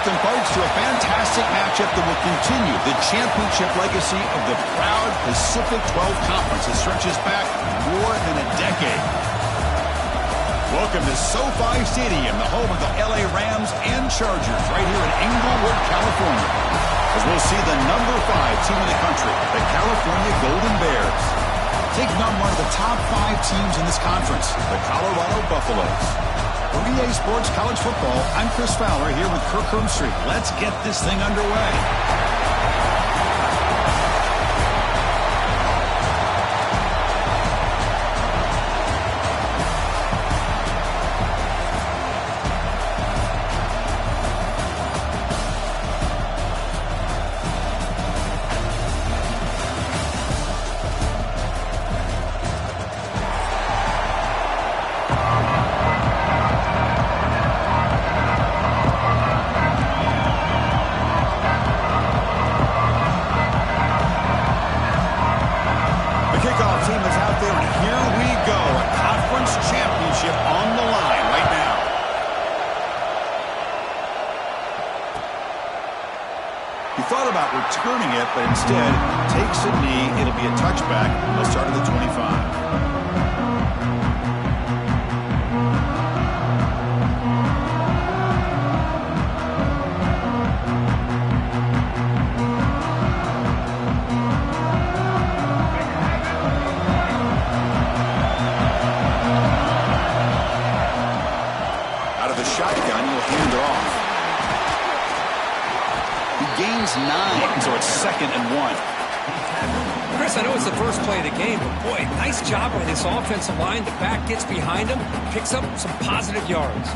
Welcome, folks, to a fantastic matchup that will continue the championship legacy of the proud Pacific 12 Conference that stretches back more than a decade. Welcome to SoFi Stadium, the home of the LA Rams and Chargers, right here in Inglewood, California, as we'll see the number 5 team in the country, the California Golden Bears, taking on one of the top 5 teams in this conference, the Colorado Buffaloes. For EA Sports College Football, I'm Chris Fowler here with Kirk Hermstreet. Let's get this thing underway. Returning it, but instead takes a knee. It'll be a touchback. They'll start at the 25. Out of the shotgun, he'll hand it off. Gains 9, so it's 2nd and 1. Chris, I know it's the first play of the game, but boy, nice job by this offensive line. The back gets behind him, picks up some positive yards.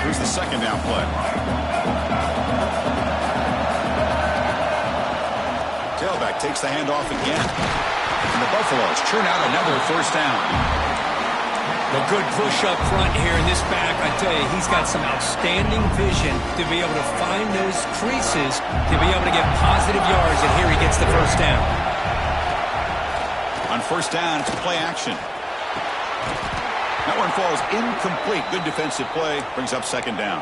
Here's the 2nd down play. Tailback takes the handoff again. And the Buffaloes churn out another 1st down. A good push up front here in this back. I tell you, he's got some outstanding vision to be able to find those creases, to be able to get positive yards, and here he gets the 1st down. On 1st down, it's play action. That one falls incomplete. Good defensive play. Brings up 2nd down.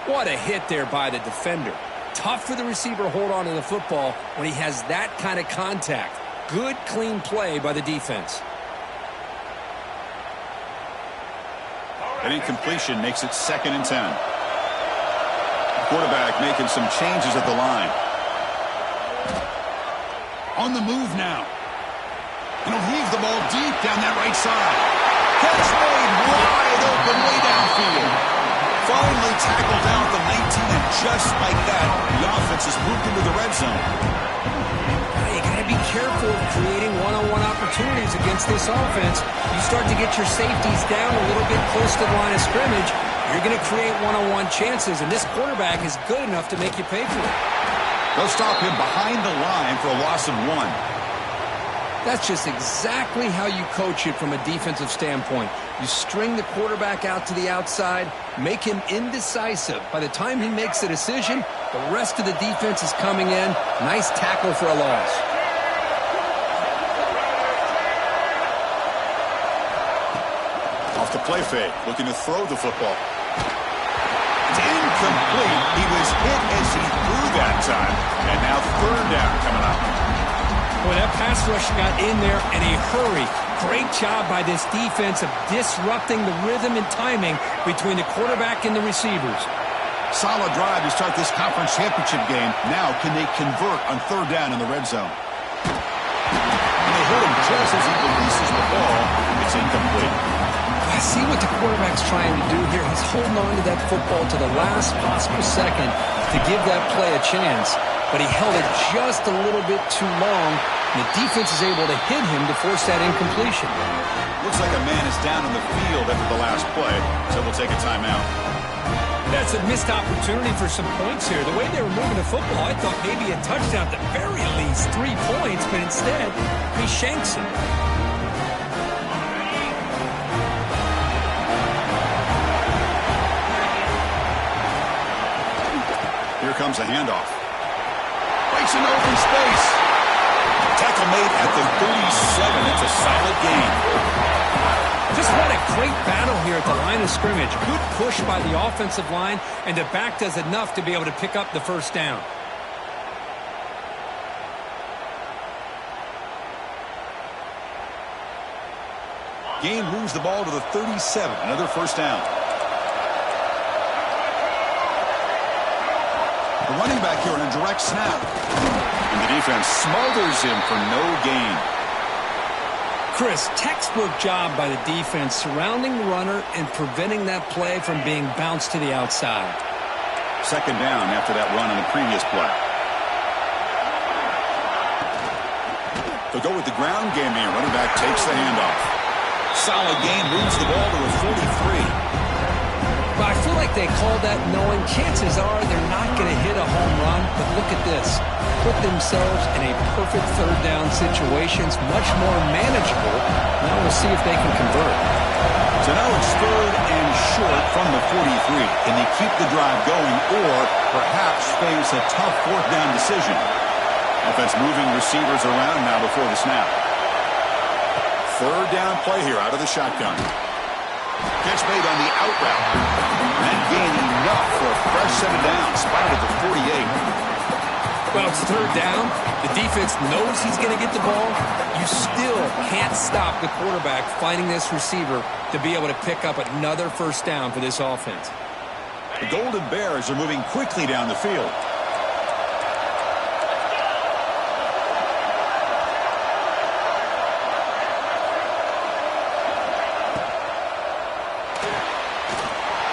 What a hit there by the defender. Tough for the receiver to hold on to the football when he has that kind of contact. Good, clean play by the defense. An incompletion makes it 2nd and 10. Quarterback making some changes at the line. On the move now. And he'll heave the ball deep down that right side. Catch made wide open way downfield. Finally tackled down at the 19, and just like that, the offense has moved into the red zone. You got to be careful of creating one-on-one opportunities against this offense. You start to get your safeties down a little bit close to the line of scrimmage, you're going to create one-on-one chances, and this quarterback is good enough to make you pay for it. They'll stop him behind the line for a loss of 1. That's just exactly how you coach it from a defensive standpoint. You string the quarterback out to the outside, make him indecisive. By the time he makes a decision, the rest of the defense is coming in. Nice tackle for a loss. Off the play fake, looking to throw the football. It's incomplete. He was hit as he threw that time. And now 3rd down coming up. Boy, that pass rush got in there in a hurry. Great job by this defense of disrupting the rhythm and timing between the quarterback and the receivers. Solid drive to start this conference championship game. Now, can they convert on 3rd down in the red zone? And they hit him just as he releases the ball. It's incomplete. I see what the quarterback's trying to do here. He's holding on to that football to the last possible second to give that play a chance. But he held it just a little bit too long. And the defense is able to hit him to force that incompletion. Looks like a man is down on the field after the last play, so we'll take a timeout. That's a missed opportunity for some points here. The way they were moving the football, I thought maybe a touchdown, at the very least 3 points, but instead, he shanks it. Here comes a handoff. Breaks into open space. Tackle made at the 37. It's a solid gain. Just what a great battle here at the line of scrimmage. Good push by the offensive line, and the back does enough to be able to pick up the first down. Gain moves the ball to the 37. Another first down. The running back here on a direct snap. And the defense smothers him for no gain. Chris, textbook job by the defense surrounding the runner and preventing that play from being bounced to the outside. Second down after that run on the previous play. They'll go with the ground game here. Running back takes the handoff. Solid gain, moves the ball to a 43. Well, I feel like they called that knowing chances are they're not going to hit a home run, but look at this. Put themselves in a perfect third down situation. It's much more manageable. Now we'll see if they can convert. So now it's third and short from the 43. Can they keep the drive going or perhaps face a tough fourth down decision? Offense moving receivers around now before the snap. Third down play here out of the shotgun. Catch made on the out route. And gain enough for a fresh set of downs. Spotted at the 48. Well, it's third down. The defense knows he's going to get the ball. You still can't stop the quarterback finding this receiver to be able to pick up another first down for this offense. The Golden Bears are moving quickly down the field.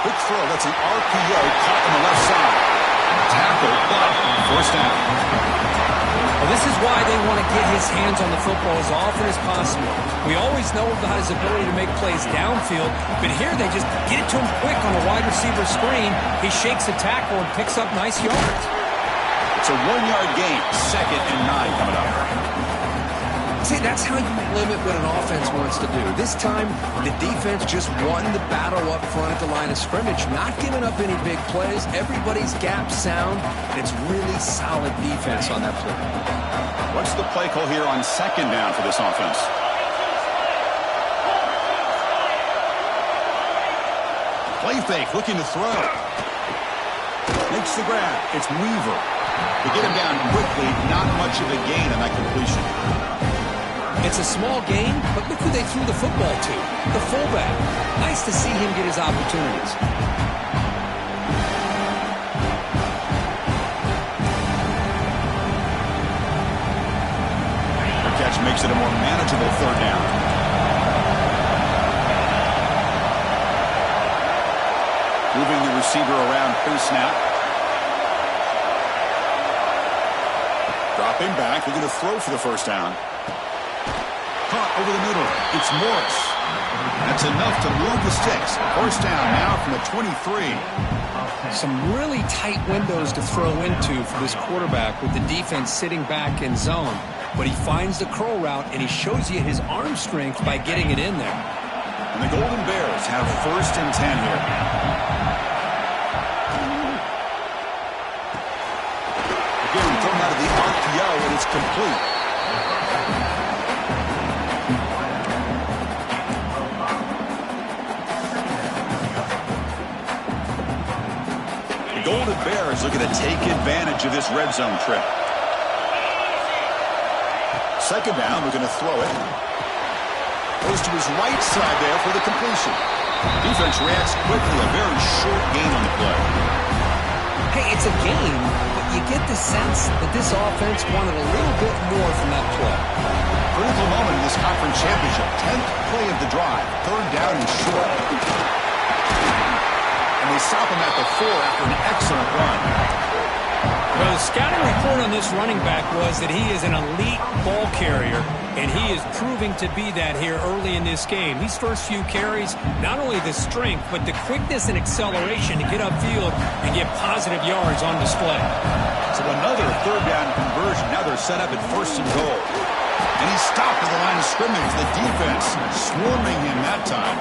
Quick throw, that's an RPO caught on the left side. Tackle, but first down. Well, this is why they want to get his hands on the football as often as possible. We always know about his ability to make plays downfield, but here they just get it to him quick on a wide receiver screen. He shakes a tackle and picks up nice yards. It's a 1-yard gain. 2nd and 9 coming up. See, that's how you limit what an offense wants to do. This time, the defense just won the battle up front at the line of scrimmage, not giving up any big plays. Everybody's gap sound, and it's really solid defense on that play. What's the play call here on second down for this offense? Play fake, looking to throw. Makes the grab. It's Weaver. They get him down quickly. Not much of a gain on that completion. It's a small gain, but look who they threw the football to. The fullback. Nice to see him get his opportunities. The catch makes it a more manageable third down. Moving the receiver around pre-snap. Dropping back. They're going to throw for the first down. Caught over the middle. It's Morris. That's enough to move the sticks. First down now from the 23. Some really tight windows to throw into for this quarterback with the defense sitting back in zone. But he finds the curl route, and he shows you his arm strength by getting it in there. And the Golden Bears have 1st and 10 here. Again, thrown out of the RPO, and it's complete. Golden Bears looking to take advantage of this red zone trip. Second down, we're going to throw it. Goes to his right side there for the completion. Defense reacts quickly, a very short gain on the play. Hey, it's a gain, but you get the sense that this offense wanted a little bit more from that play. Critical moment in this conference championship. 10th play of the drive. Third down and short. And they stop him at the 4 after an excellent run. Well, the scouting report on this running back was that he is an elite ball carrier, and he is proving to be that here early in this game. These first few carries, not only the strength, but the quickness and acceleration to get upfield and get positive yards on display. So another third down conversion. Now they're set up at 1st and goal. And he's stopped at the line of scrimmage. The defense swarming him that time.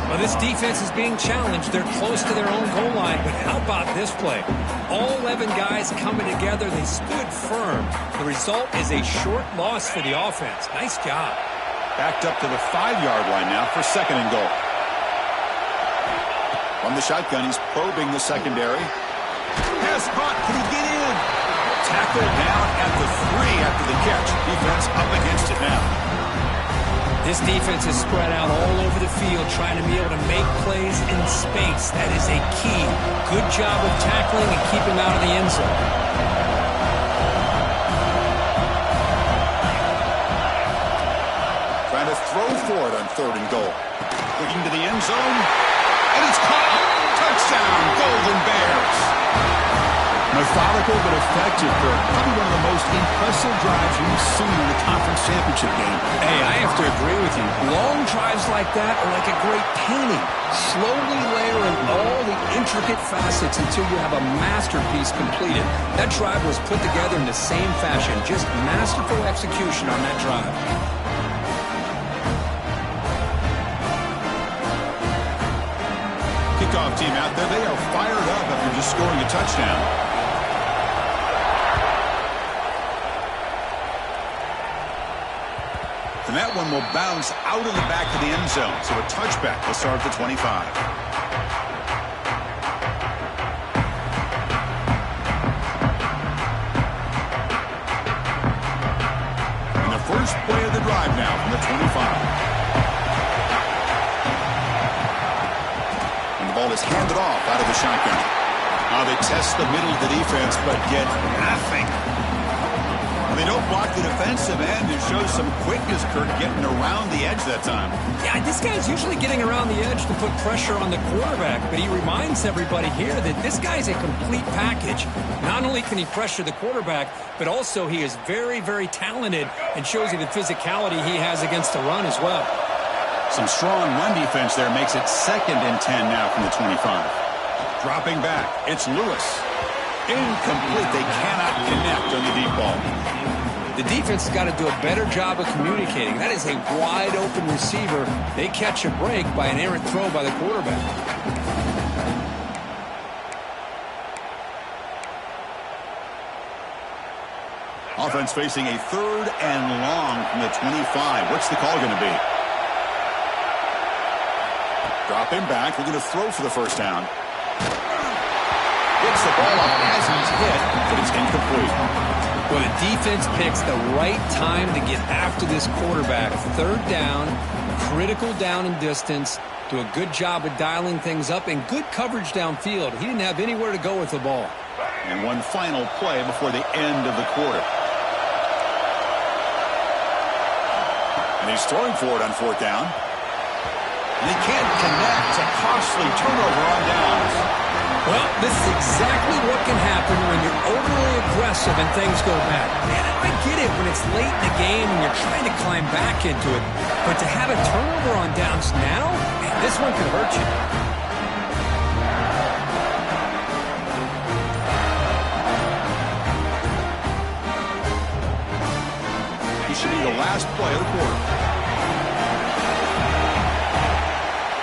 Well, this defense is being challenged. They're close to their own goal line, but how about this play? All 11 guys coming together. They stood firm. The result is a short loss for the offense. Nice job. Backed up to the 5-yard line now for 2nd and goal. From the shotgun, he's probing the secondary. Pass caught. Can he get in? Tackled down at the 3 after the catch. Defense up against it now. This defense is spread out all over the field, trying to be able to make plays in space. That is a key. Good job of tackling and keeping him out of the end zone. Trying to throw for it on 3rd and goal. Looking to the end zone. And it's caught. Touchdown, Golden Bears. Methodical but effective, Kirk. Probably one of the most impressive drives we've seen in the conference championship game. Hey, I have to agree with you. Long drives like that are like a great painting. Slowly layering all the intricate facets until you have a masterpiece completed. That drive was put together in the same fashion. Just masterful execution on that drive. Kickoff team out there. They are fired up after just scoring a touchdown. And that one will bounce out of the back of the end zone. So a touchback will start at the 25. And the first play of the drive now from the 25. And the ball is handed off out of the shotgun. Now they test the middle of the defense, but get nothing. They don't block the defensive end. It shows some quickness, Kirk, getting around the edge that time. Yeah, this guy's usually getting around the edge to put pressure on the quarterback, but he reminds everybody here that this guy's a complete package. Not only can he pressure the quarterback, but also he is very, very talented and shows you the physicality he has against the run as well. Some strong run defense there makes it 2nd and 10 now from the 25. Dropping back, it's Lewis. Incomplete. They cannot connect on the deep ball. The defense has got to do a better job of communicating. That is a wide-open receiver. They catch a break by an errant throw by the quarterback. Offense facing a 3rd and long from the 25. What's the call going to be? Dropping back. We're going to throw for the first down. Gets the ball up as he's hit, but it's incomplete. Well, the defense picks the right time to get after this quarterback. 3rd down, critical down and distance. Do a good job of dialing things up and good coverage downfield. He didn't have anywhere to go with the ball. And one final play before the end of the quarter. And he's throwing for it on 4th down. And he can't connect. A costly turnover on downs. Well, this is exactly what can happen when you're overly aggressive and things go bad. Man, I get it when it's late in the game and you're trying to climb back into it. But to have a turnover on downs now, man, this one could hurt you. He should be the last play of the quarter.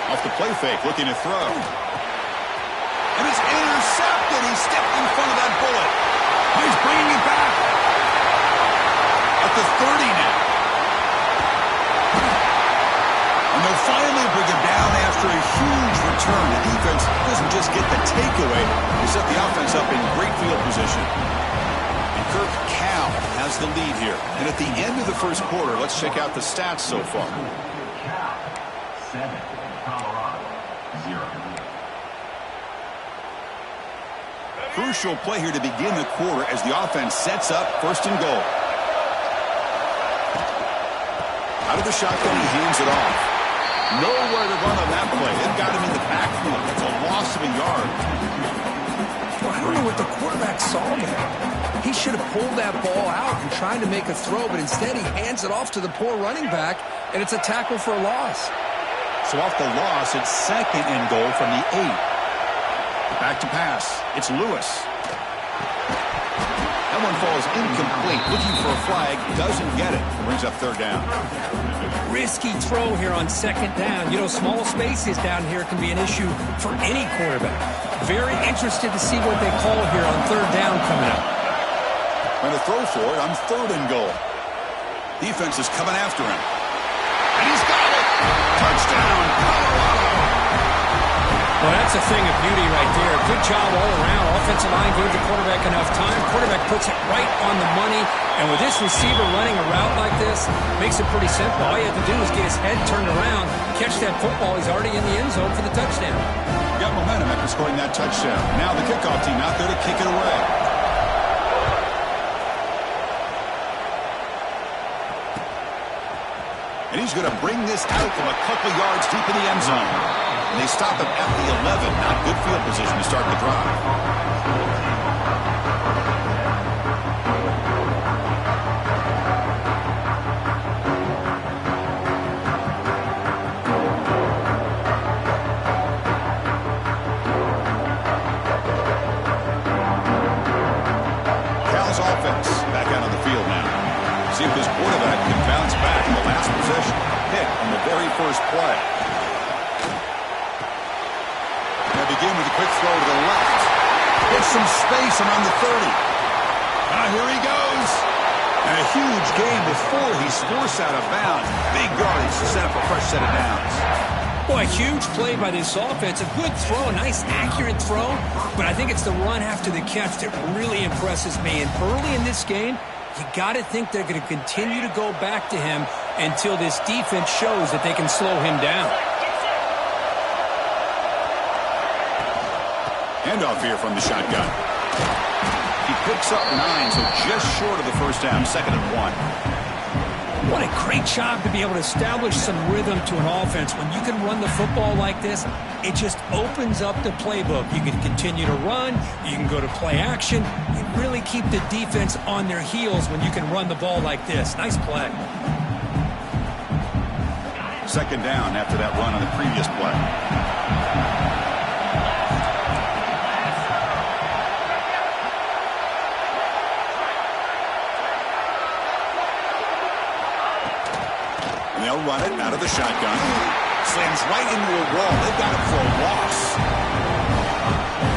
Off the play fake, looking to throw. And it's intercepted. He stepped in front of that bullet. He's bringing it back. At the 30 now. And they'll finally bring him down after a huge return. The defense doesn't just get the takeaway. They set the offense up in great field position. And Kirk Cal has the lead here. And at the end of the first quarter, let's check out the stats so far. 7, Colorado 0. Crucial play here to begin the quarter as the offense sets up 1st and goal. Out of the shotgun, he hands it off. Nowhere to run on that play. They've got him in the backfield. It's a loss of a yard. Well, I don't know what the quarterback saw there. He should have pulled that ball out and tried to make a throw, but instead he hands it off to the poor running back, and it's a tackle for a loss. So off the loss, it's 2nd and goal from the 8. Back to pass. It's Lewis. That one falls incomplete. Looking for a flag. Doesn't get it. Brings up 3rd down. Risky throw here on 2nd down. You know, small spaces down here can be an issue for any quarterback. Very interested to see what they call here on 3rd down coming up. Going to throw for it on 3rd and goal. Defense is coming after him. And he's got it. Touchdown, Colorado. Well, that's a thing of beauty right there. Good job all around. Offensive line gave the quarterback enough time. Quarterback puts it right on the money. And with this receiver running a route like this, makes it pretty simple. All you have to do is get his head turned around, catch that football. He's already in the end zone for the touchdown. Got momentum after scoring that touchdown. Now the kickoff team out there to kick it away. And he's going to bring this out from a couple yards deep in the end zone. And they stop him at the 11. Not good field position to start the drive. Cal's offense back out on the field now. See if this quarterback can bounce back in the last possession. Hit on the very first play. Begin with a quick throw to the left. Gets some space around the 30. Here he goes. And a huge gain before he's forced out of bounds. Big yardage to set up a fresh set of downs. Boy, a huge play by this offense. A good throw, a nice accurate throw. But I think it's the run after the catch that really impresses me. And early in this game, you got to think they're going to continue to go back to him until this defense shows that they can slow him down. Handoff here from the shotgun. He picks up 9, so just short of the first down, 2nd and 1. What a great job to be able to establish some rhythm to an offense. When you can run the football like this, it just opens up the playbook. You can continue to run. You can go to play action. You really keep the defense on their heels when you can run the ball like this. Nice play. 2nd down after that run on the previous play. They'll run it out of the shotgun. Slams right into a wall. They've got it for a loss.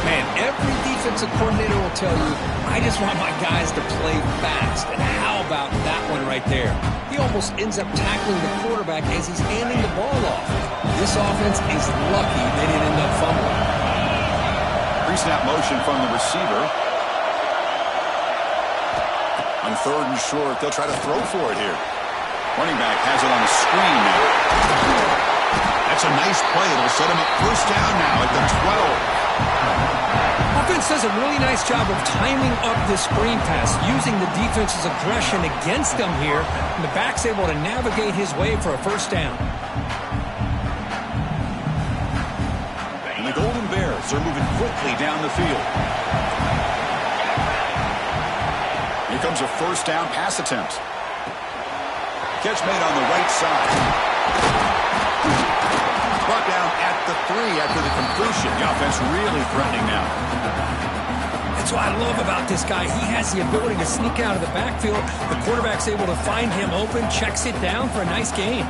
Man, every defensive coordinator will tell you, I just want my guys to play fast. And how about that one right there? He almost ends up tackling the quarterback as he's handing the ball off. This offense is lucky they didn't end up fumbling. Pre-snap motion from the receiver. On 3rd and short, they'll try to throw for it here. Running back has it on the screen now. That's a nice play. It'll set him up 1st down now at the 12. Offense does a really nice job of timing up this screen pass, using the defense's aggression against them here, and the back's able to navigate his way for a 1st down. And the Golden Bears are moving quickly down the field. Here comes a 1st down pass attempt. Catch made on the right side. Brought down at the 3 after the completion. The offense really threatening now. That's what I love about this guy. He has the ability to sneak out of the backfield. The quarterback's able to find him open, checks it down for a nice gain.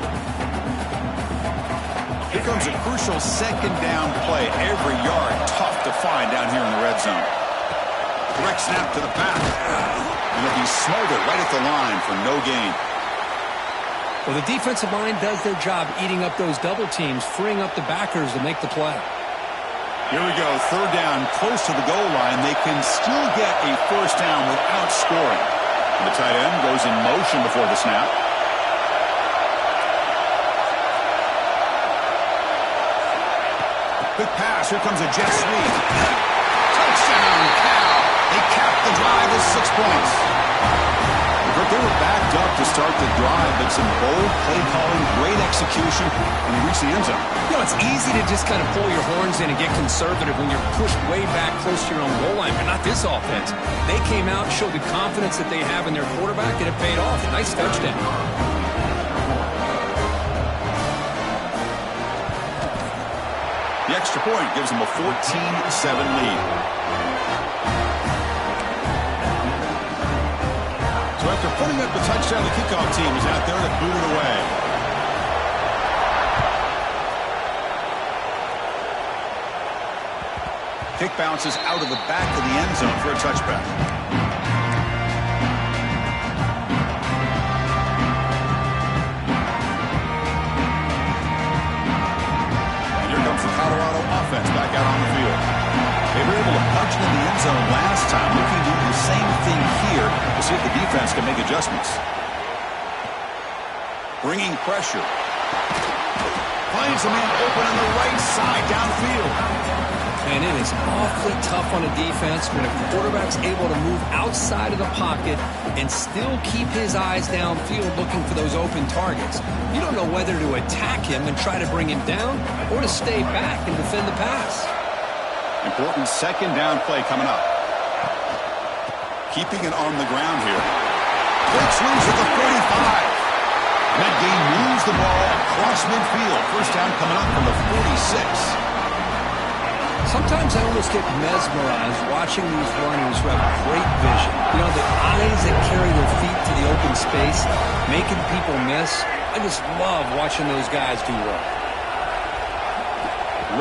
Here comes a crucial 2nd down play. Every yard tough to find down here in the red zone. Direct snap to the pass. And it'll be smothered right at the line for no gain. Well, the defensive line does their job eating up those double teams, freeing up the backers to make the play. Here we go, 3rd down, close to the goal line. They can still get a 1st down without scoring. The tight end goes in motion before the snap. Quick pass, here comes a jet sweep. Touchdown, Cal. They capped the drive with 6 points. But they were backed up to start the drive, but some bold play calling, great execution, and they reached the end zone. You know, it's easy to just kind of pull your horns in and get conservative when you're pushed way back close to your own goal line, but not this offense. They came out and showed the confidence that they have in their quarterback, and it paid off. Nice touchdown. The extra point gives them a 14-7 lead. So after putting up a touchdown, the kickoff team is out there to boot it away. Kick bounces out of the back of the end zone for a touchback. zone last time. Looking to do the same thing here to see if the defense can make adjustments. Bringing pressure. Finds a man open on the right side downfield. And it is awfully tough on a defense when a quarterback's able to move outside of the pocket and still keep his eyes downfield looking for those open targets. You don't know whether to attack him and try to bring him down or to stay back and defend the pass. Important second down play coming up. Keeping it on the ground here. Breaks loose at the 45. That game moves the ball across midfield. First down coming up from the 46. Sometimes I almost get mesmerized watching these runners who have great vision. You know, the eyes that carry their feet to the open space, making people miss. I just love watching those guys do work.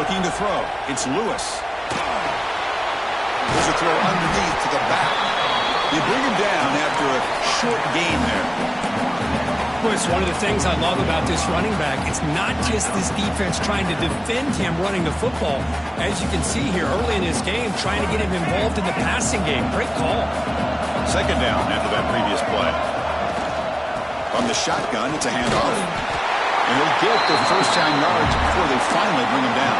Looking to throw. It's Lewis. There's a throw underneath to the back. You bring him down after a short gain there. Well, it's one of the things I love about this running back. It's not just this defense trying to defend him running the football. As you can see here early in this game, trying to get him involved in the passing game. Great call. Second down after that previous play. From the shotgun, it's a handoff. And he'll get the first down yards before they finally bring him down.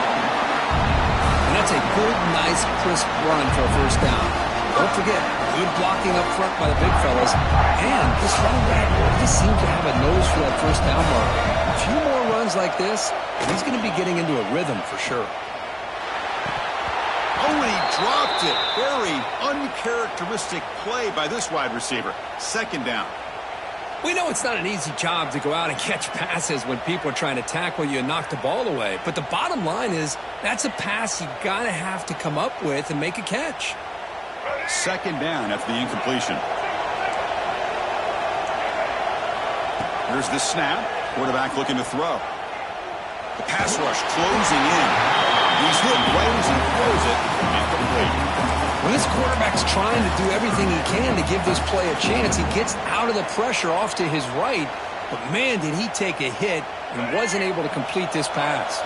And that's a good, nice, crisp run for a first down. Don't forget, good blocking up front by the big fellas. And this running back just seems to have a nose for that first down mark. A few more runs like this, he's going to be getting into a rhythm for sure. Oh, and he dropped it. Very uncharacteristic play by this wide receiver. Second down. We know it's not an easy job to go out and catch passes when people are trying to tackle you and knock the ball away. But the bottom line is that's a pass you got to have to come up with and make a catch. Second down after the incompletion. Here's the snap. Quarterback looking to throw. The pass rush closing in. He's hit right as he throws it. Incomplete. When this quarterback's trying to do everything he can to give this play a chance, he gets out of the pressure off to his right. But, man, did he take a hit and wasn't able to complete this pass.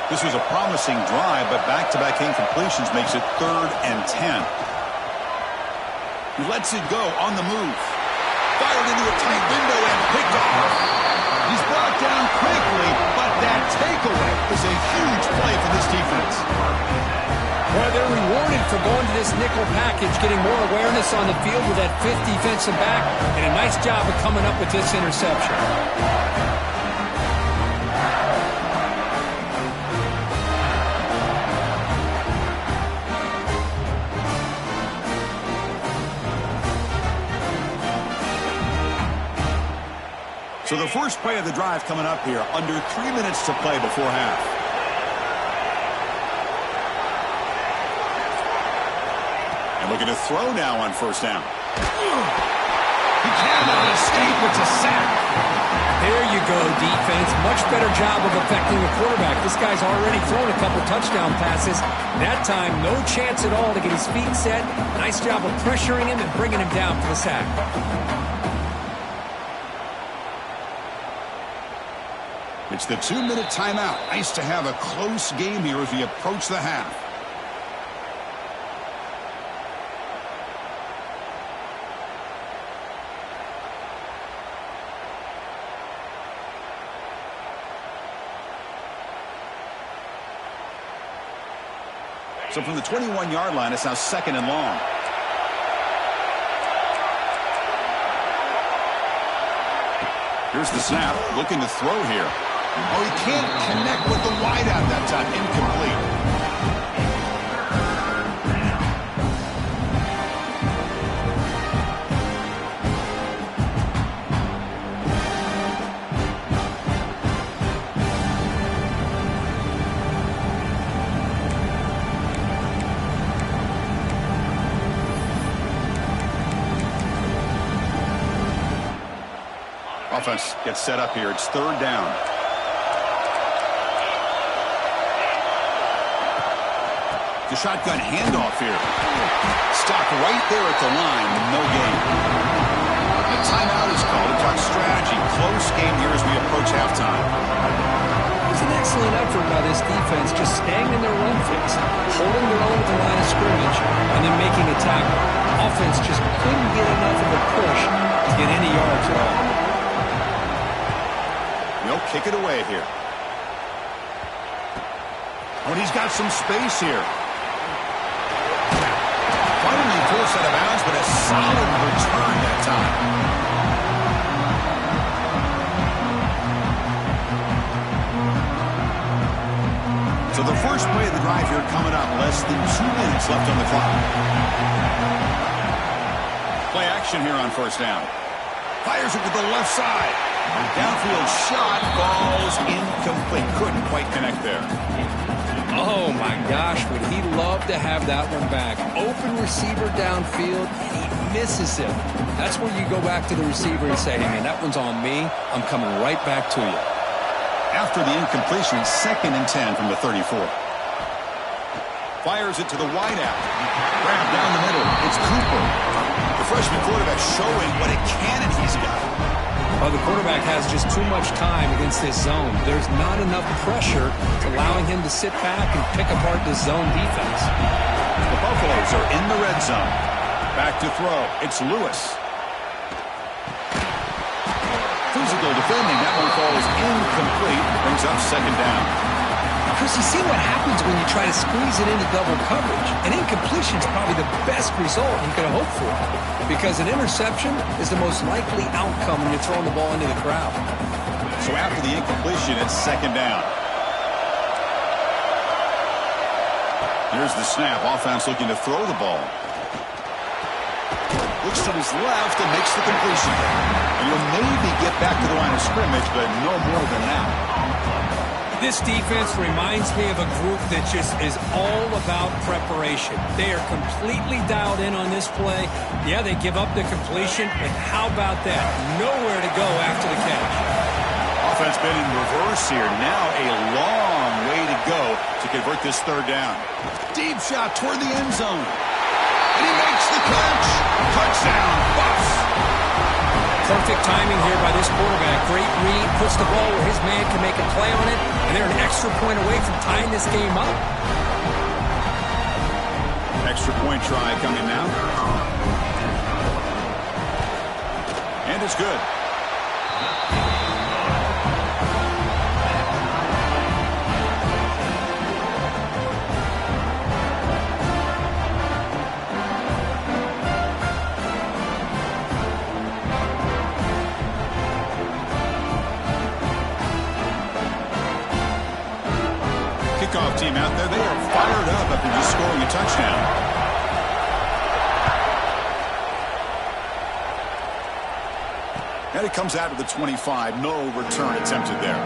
This was a promising drive, but back-to-back incompletions makes it 3rd and 10. He lets it go on the move. Fired into a tight window and picked off. He's brought down quickly, but that takeaway is a huge play for this defense. Well, they're rewarded for going to this nickel package, getting more awareness on the field with that 5th defensive back, and a nice job of coming up with this interception. So the first play of the drive coming up here, under 3 minutes to play before half. And looking to throw now on first down. He cannot escape. It's a sack. There you go, defense. Much better job of affecting the quarterback. This guy's already thrown a couple touchdown passes. That time, no chance at all to get his feet set. Nice job of pressuring him and bringing him down for the sack. It's the 2-minute timeout. Nice to have a close game here as we approach the half. So from the 21-yard line, it's now 2nd and long. Here's the snap. Looking to throw here. Oh, he can't connect with the wideout that time. Incomplete. Offense gets set up here. It's 3rd down. The shotgun handoff here. Stopped right there at the line. No gain. The timeout is called to talk strategy. Close game here as we approach halftime. It was an excellent effort by this defense, just staying in their run fix, holding their own at the line of scrimmage, and then making tackle. Offense just couldn't get enough of a push to get any yards at all. They'll kick it away here. Oh, and he's got some space here. Finally forced out of bounds, but a solid return that time. So the first play of the drive here coming up. Less than 2 minutes left on the clock. Play action here on first down. Fires it to the left side. Downfield shot falls incomplete. Couldn't quite connect there. Oh, my gosh, would he love to have that one back. Open receiver downfield, he misses him. That's where you go back to the receiver and say, hey, man, that one's on me. I'm coming right back to you. After the incompletion, 2nd and 10 from the 34. Fires it to the wideout. Grab down the middle. It's Cooper. The freshman quarterback showing what a cannon he's got. Well, the quarterback has just too much time against this zone. There's not enough pressure allowing him to sit back and pick apart this zone defense. The Buffaloes are in the red zone. Back to throw. It's Lewis. Physical defending. That one falls incomplete. Brings up 2nd down. Chris, you see what happens when you try to squeeze it into double coverage. An incompletion is probably the best result you could hope for, because an interception is the most likely outcome when you're throwing the ball into the crowd. So after the incompletion, it's 2nd down. Here's the snap. Offense looking to throw the ball. Looks to his left and makes the completion. And he'll maybe get back to the line of scrimmage, but no more than that. This defense reminds me of a group that just is all about preparation. They are completely dialed in on this play. Yeah, they give up the completion, but how about that? Nowhere to go after the catch. Offense been in reverse here. Now a long way to go to convert this 3rd down. Deep shot toward the end zone. And he makes the catch. Touchdown, Buffs. Perfect timing here by this quarterback. Great read, puts the ball where his man can make a play on it, and they're an extra point away from tying this game up. Extra point try coming now. And it's good. Kickoff team out there, they are fired up after just scoring a touchdown. And it comes out of the 25. No return attempted there.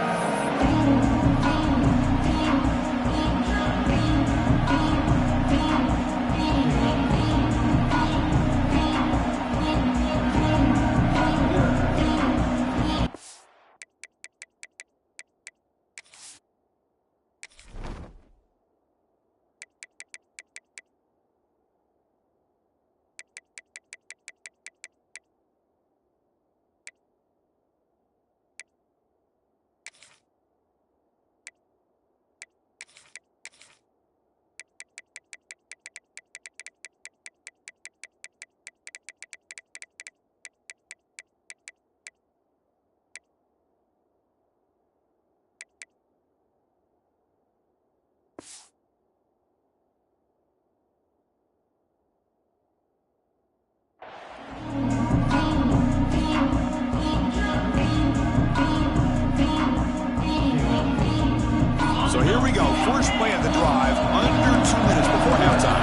So here we go. First play of the drive, under 2 minutes before halftime.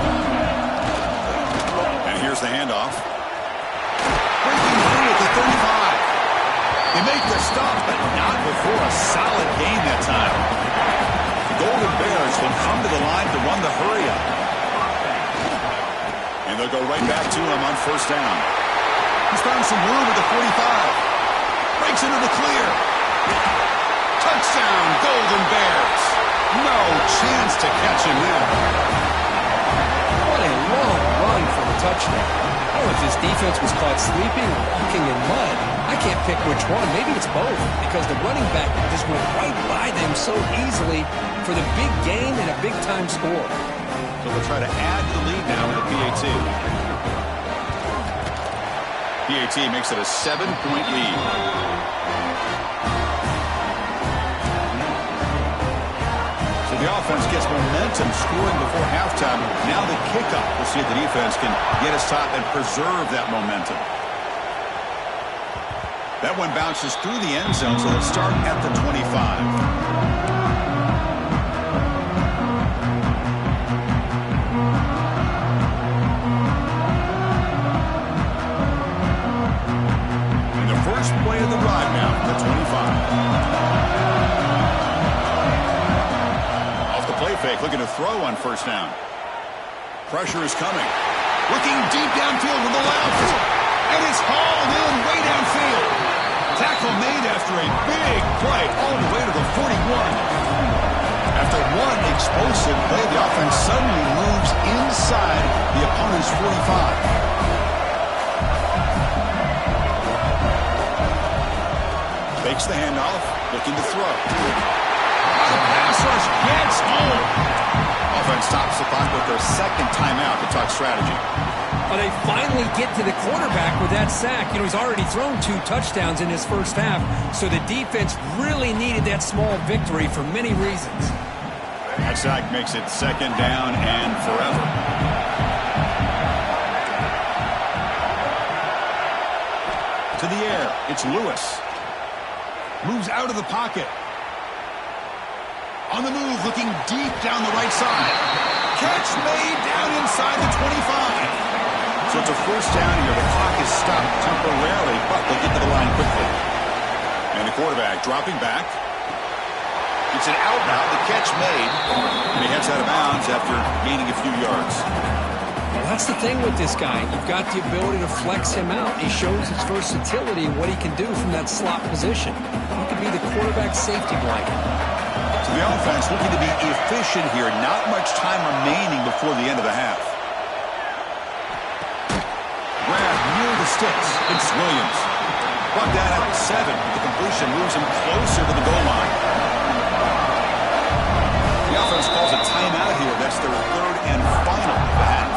And here's the handoff. Breaking through at the 35. They make the stop, but not before a solid gain that time. The Golden Bears will come to the line to run the hurry up. And they'll go right back to him on first down. He's found some room at the 45. Breaks into the clear. Touchdown, Golden Bears. No chance to catch him there. What a long run for the touchdown. I don't know if this defense was caught sleeping or walking in mud. I can't pick which one. Maybe it's both, because the running back just went right by them so easily for the big gain and a big-time score. So they'll try to add to the lead now with the PAT. PAT makes it a 7-point lead. So the offense gets momentum scoring before halftime. Now the kickoff. We'll see if the defense can get a stop and preserve that momentum. That one bounces through the end zone, so let's start at the 25. First play of the drive now, the 25. Off the play fake, looking to throw on first down. Pressure is coming. Looking deep downfield with the left. And it's hauled in way downfield. Tackle made after a big play all the way to the 41. After one explosive play, the offense suddenly moves inside the opponent's 45. Takes the handoff, looking to throw. The pass rush gets home. Offense stops the clock with their second timeout to talk strategy. Well, they finally get to the quarterback with that sack. You know, he's already thrown 2 touchdowns in his first half, so the defense really needed that small victory for many reasons. That sack makes it second down and forever. To the air, it's Lewis. Moves out of the pocket. On the move, looking deep down the right side. Catch made down inside the 25. So it's a first down here. The clock is stopped temporarily, but they'll get to the line quickly. And the quarterback dropping back. It's an out now. The catch made. And he heads out of bounds after gaining a few yards. Well, that's the thing with this guy. You've got the ability to flex him out. He shows his versatility and what he can do from that slot position. He could be the quarterback safety blanket. So the offense looking to be efficient here. Not much time remaining before the end of the half. Grab near the sticks. It's Williams. Brought down at 7. The completion moves him closer to the goal line. The offense calls a timeout here. That's their third and final of the half.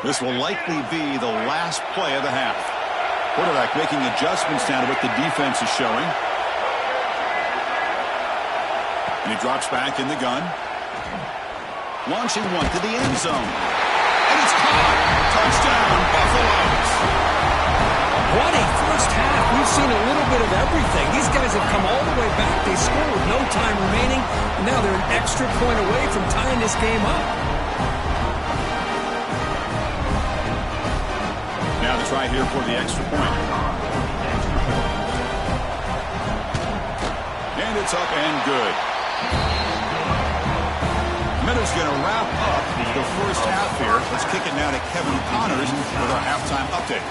This will likely be the last play of the half. Quarterback making adjustments now to what the defense is showing. And he drops back in the gun. Launching one to the end zone. And it's caught. Touchdown, Buffaloes. What a first half. We've seen a little bit of everything. These guys have come all the way back. They score with no time remaining. Now they're an extra point away from tying this game up. Now the try here for the extra point. And it's up and good. Minutes going to wrap up the first half here. Let's kick it now to Kevin Connors with our halftime update.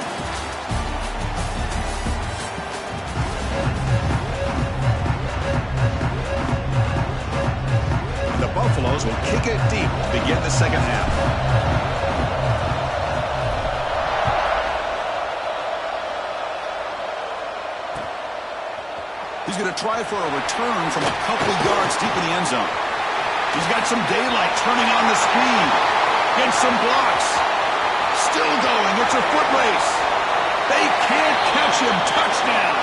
The Buffaloes will kick it deep to begin the second half. He's going to try for a return from a couple of yards deep in the end zone. He's got some daylight turning on the speed. Gets some blocks. Still going. It's a foot race. They can't catch him. Touchdown.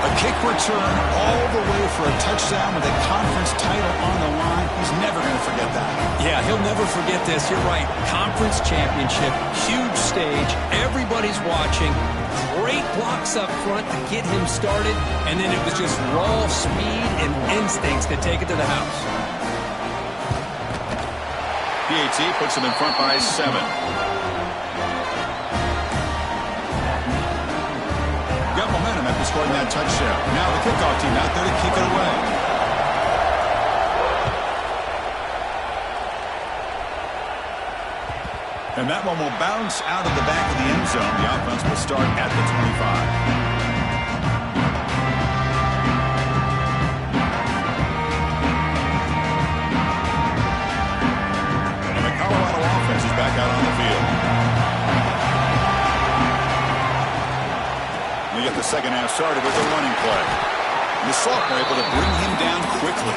A kick return all the way for a touchdown with a conference title on the line. He's never going to forget that. Yeah, he'll never forget this. You're right. Conference championship. Huge stage. Everybody's watching. Great blocks up front to get him started, and then it was just raw speed and instincts to take it to the house. PAT puts him in front by 7. Got momentum after scoring that touchdown. Now the kickoff team out there to kick it away. And that one will bounce out of the back of the end zone. The offense will start at the 25. And the Colorado offense is back out on the field. We get the second half started with a running play. The sophomore able to bring him down quickly.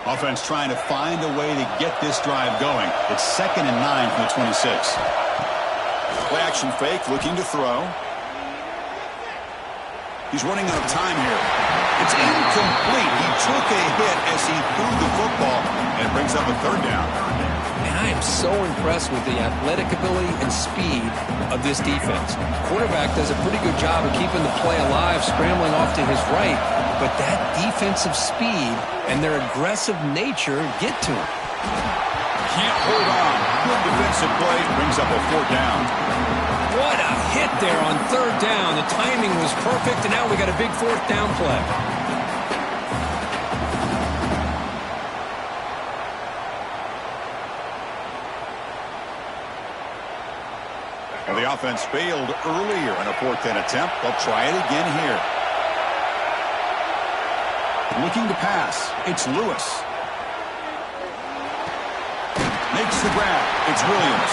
Offense trying to find a way to get this drive going. It's 2nd and 9 from the 26. Play action fake, looking to throw. He's running out of time here. It's incomplete. He took a hit as he threw the football, and it brings up a 3rd down. And I am so impressed with the athletic ability and speed of this defense. Quarterback does a pretty good job of keeping the play alive, scrambling off to his right, but that defensive speed and their aggressive nature get to him. Can't hold on. Good defensive play, brings up a 4th down. What a hit there on 3rd down. The timing was perfect, and now we got a big 4th down play. Well, the offense failed earlier in a 4th down attempt. They'll try it again here. Looking to pass. It's Lewis. Makes the grab. It's Williams.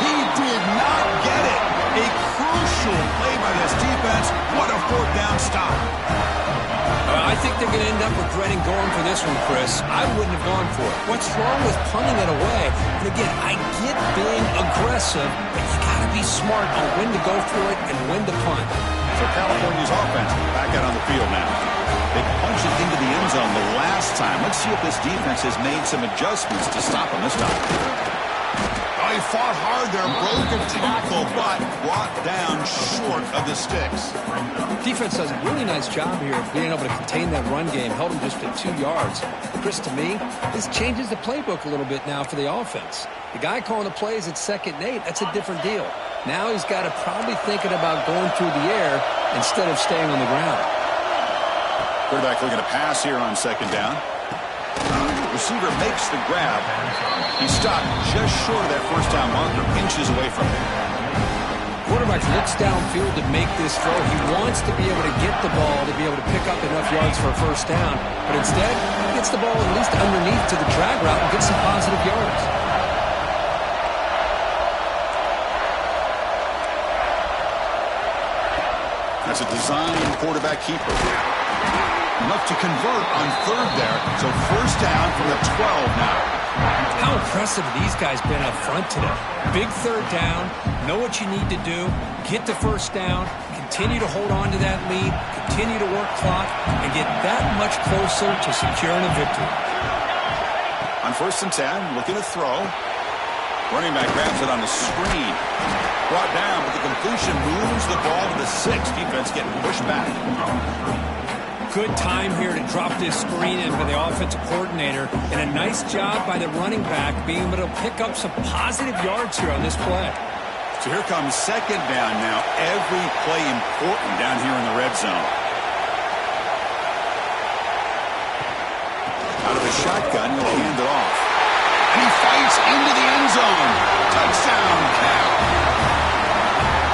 He did not get it. A crucial play by this defense. What a 4th down stop. I think they're going to end up regretting going for this one, Chris. I wouldn't have gone for it. What's wrong with punting it away? And again, I get being aggressive, but you got to be smart on when to go for it and when to punt. So California's offense back out on the field now. They punched it into the end zone the last time. Let's see if this defense has made some adjustments to stop him this time. Oh, he fought hard there, broke a tackle, but brought down short of the sticks. Defense does a really nice job here of being able to contain that run game, held him just at 2 yards. Chris, to me, this changes the playbook a little bit now for the offense. The guy calling the plays at 2nd and 8, that's a different deal. Now he's got to probably thinking about going through the air instead of staying on the ground. Quarterback looking to pass here on 2nd down. Receiver makes the grab. He stopped just short of that 1st down marker, inches away from it. Quarterback looks downfield to make this throw. He wants to be able to get the ball to be able to pick up enough yards for a 1st down, but instead he gets the ball at least underneath to the drag route and gets some positive yards. That's a design quarterback keeper. Enough to convert on 3rd there, so 1st down from the 12 now. How impressive have these guys been up front today? Big 3rd down, know what you need to do, get the 1st down, continue to hold on to that lead, continue to work clock, and get that much closer to securing a victory. On 1st and 10, looking to throw. Running back grabs it on the screen. Brought down, but the completion moves the ball to the 6. Defense getting pushed back. Good time here to drop this screen in for the offensive coordinator, and a nice job by the running back being able to pick up some positive yards here on this play. So here comes 2nd down now. Every play important down here in the red zone. Out of the shotgun, he'll hand it off. And he fights into the end zone. Touchdown, Cal.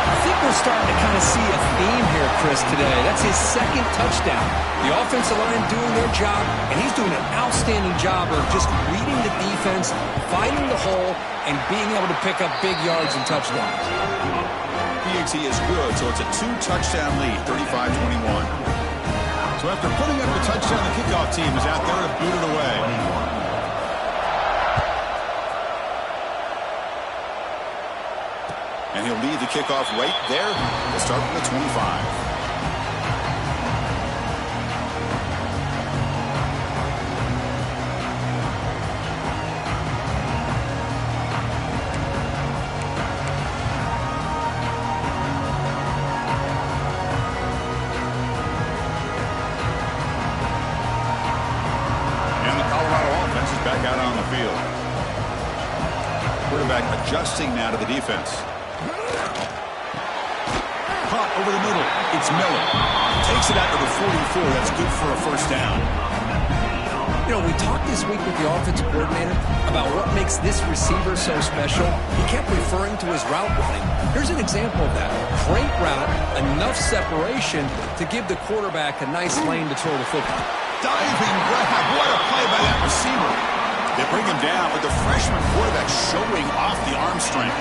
I think we're starting to kind of see a theme here, Chris, today. That's his 2nd touchdown. The offensive line doing their job, and he's doing an outstanding job of just reading the defense, finding the hole, and being able to pick up big yards and touchdowns. PAT is good, so it's a 2-touchdown lead, 35-21. So after putting up the touchdown, the kickoff team is out there to boot it away. And he'll lead the kickoff right there. We'll start from the 25. And the Colorado offense is back out on the field. Quarterback adjusting now to the defense. Caught over the middle. It's Miller. Takes it out to the 44. That's good for a 1st down. You know, we talked this week with the offensive coordinator about what makes this receiver so special. He kept referring to his route running. Here's an example of that. Great route, enough separation to give the quarterback a nice lane to throw the football. diving grab. What a play by that receiver. They bring him down with the freshman quarterback showing off the arm strength.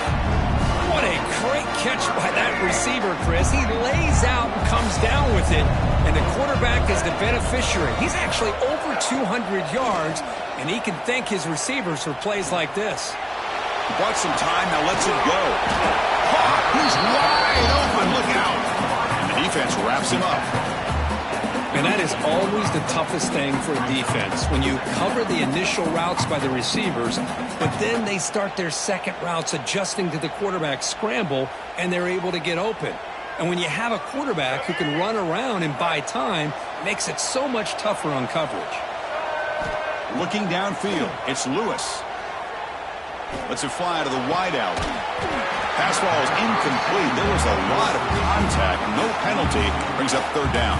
What a great catch by that receiver, Chris. He lays out and comes down with it, and the quarterback is the beneficiary. He's actually over 200 yards, and he can thank his receivers for plays like this. He bought some time, now lets it go. He's wide open, look out. And the defense wraps him up. And that is always the toughest thing for a defense, when you cover the initial routes by the receivers, but then they start their second routes adjusting to the quarterback's scramble, and they're able to get open. And when you have a quarterback who can run around and buy time, it makes it so much tougher on coverage. Looking downfield, it's Lewis. Lets it fly to the wideout. Pass ball is incomplete. There was a lot of contact. No penalty. Brings up third down.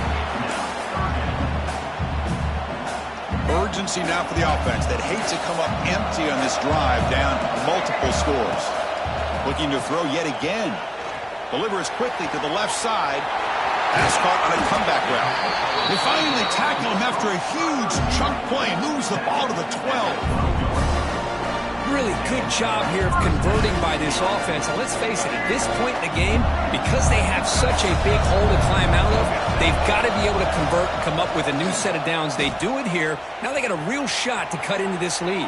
Urgency now for the offense that hates to come up empty on this drive, down multiple scores. Looking to throw yet again. Delivers quickly to the left side. Pass caught on a comeback route. They finally tackle him after a huge chunk play. Moves the ball to the 12. Really good job here of converting by this offense. And let's face it, at this point in the game, because they have such a big hole to climb out of, they've got to be able to convert and come up with a new set of downs. They do it here. Now they got a real shot to cut into this lead.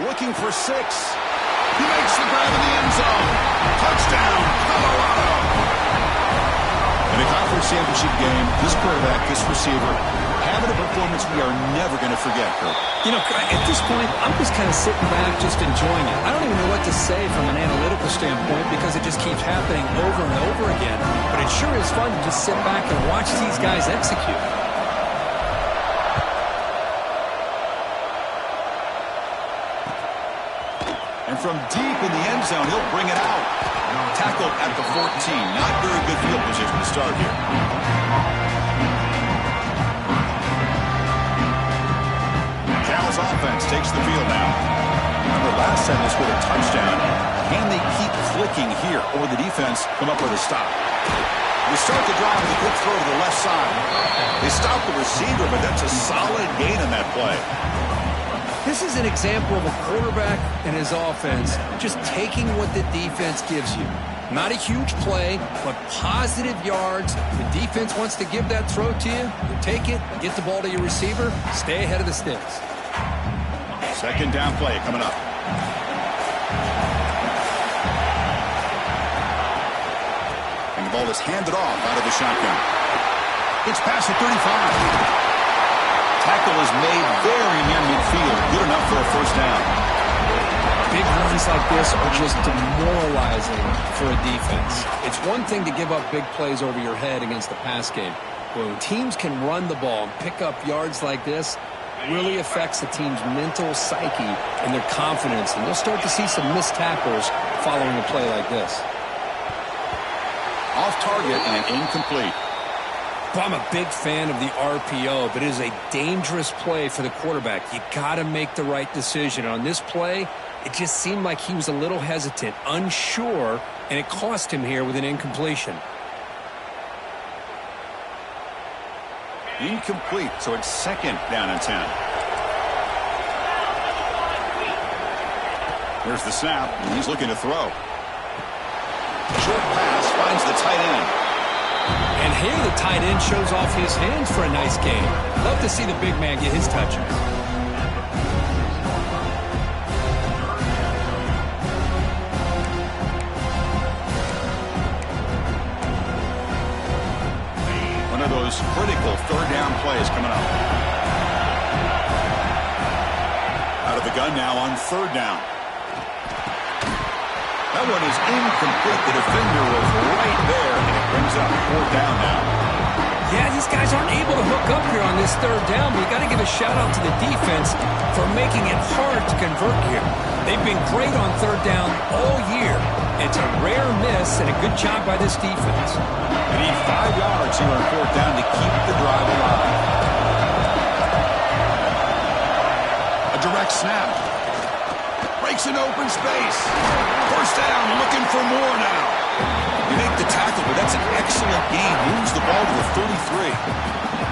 Looking for 6. He makes the grab in the end zone. Touchdown, Colorado. In a conference championship game, this quarterback, this receiver, having a performance we are never going to forget, Kirk. You know, at this point, I'm just kind of sitting back, just enjoying it. I don't even know what to say from an analytical standpoint because it just keeps happening over and over again. But it sure is fun to just sit back and watch these guys execute. And from deep in the end zone, he'll bring it out. Tackled at the 14. Not very good field position to start here. Cal's offense takes the field now. Remember, last time they scored a touchdown. Can they keep clicking here, or the defense come up with a stop? They start the drive with a quick throw to the left side. They stop the receiver, but that's a solid gain on that play. This is an example of a quarterback and his offense just taking what the defense gives you. Not a huge play, but positive yards. The defense wants to give that throw to you. You take it, get the ball to your receiver, stay ahead of the sticks. Second down play coming up. And the ball is handed off out of the shotgun. It's past the 35. Tackle is made very near midfield. Good enough for a first down. Big runs like this are just demoralizing for a defense. It's one thing to give up big plays over your head against the pass game. But when teams can run the ball and pick up yards like this, it really affects the team's mental psyche and their confidence. And you'll start to see some missed tackles following a play like this. Off target and incomplete. I'm a big fan of the RPO, but it is a dangerous play for the quarterback. You got to make the right decision. On this play, it just seemed like he was a little hesitant, unsure, and it cost him here with an incompletion. Incomplete, so it's second down and 10. Here's the snap, and he's looking to throw. Short pass finds the tight end. And here the tight end shows off his hands for a nice game. Love to see the big man get his touches. One of those critical third down plays coming up. Out of the gun now on third down. That one is incomplete. The defender was right there, and it brings up fourth down now. Yeah, these guys aren't able to hook up here on this third down, but you got to give a shout-out to the defense for making it hard to convert here. They've been great on third down all year. It's a rare miss and a good job by this defense. They need 5 yards here on fourth down to keep the drive alive. A direct snap. Breaks an open space. First down, looking for more now. You make the tackle, but that's an excellent gain. Moves the ball to the 33.